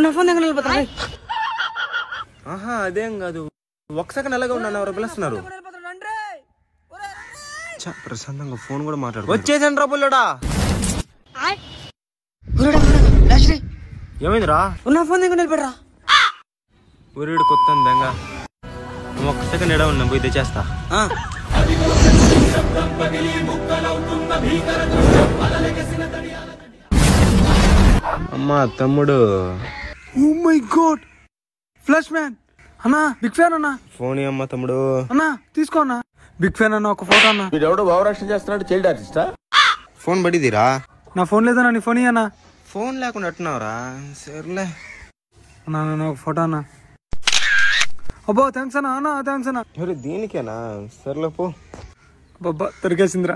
నా ఫోన్ దగ్గర నిలబడతా. ఆహా అదేం కాదు, ఒక సెకండ్ అలాగే ఉన్నాను, ఎవరు పిలుస్తున్నారు. ప్రశాంతంగా ఫోన్ కూడా మాట్లాడు. వచ్చేసాను రా బుల్లడా. ఏమైందిరా? నా ఫోన్ దగ్గర నిలబడరా. ఊరిడు కొత్త దెంగ. ఒక్క సెకండ్ ఎడ ఉన్నా, పోయి తెచ్చేస్తా. అమ్మా తమ్ముడు. Oh my God, flash man అన్నా, బిగ్ ఫ్యాన్ అన్నా. ఫోన్ అమ్మా తమ్ముడు. అన్నా తీసుకో అన్నా, బిగ్ ఫ్యాన్ అన్న, ఒక ఫోటో అన్నా. వీడెవడో భావరక్షణ చేస్తున్నాడు, చైల్డ్ ఆర్టిస్టా? ఫోన్ పడిదిరా? నా ఫోన్ లేదన్నా, నీ ఫోన్ ఇయ్యన్నా. ఫోన్ లేకుండా అట్టున్నావురా? సర్లే అన్నా ఒక ఫోటో అన్నా. అబ్బో థ్యాంక్స్ అన్నా. అన్నా థ్యాంక్స్ అన్నా. దీనికేనా? సర్లే పో. అబ్బా దొరికేసిందిరా.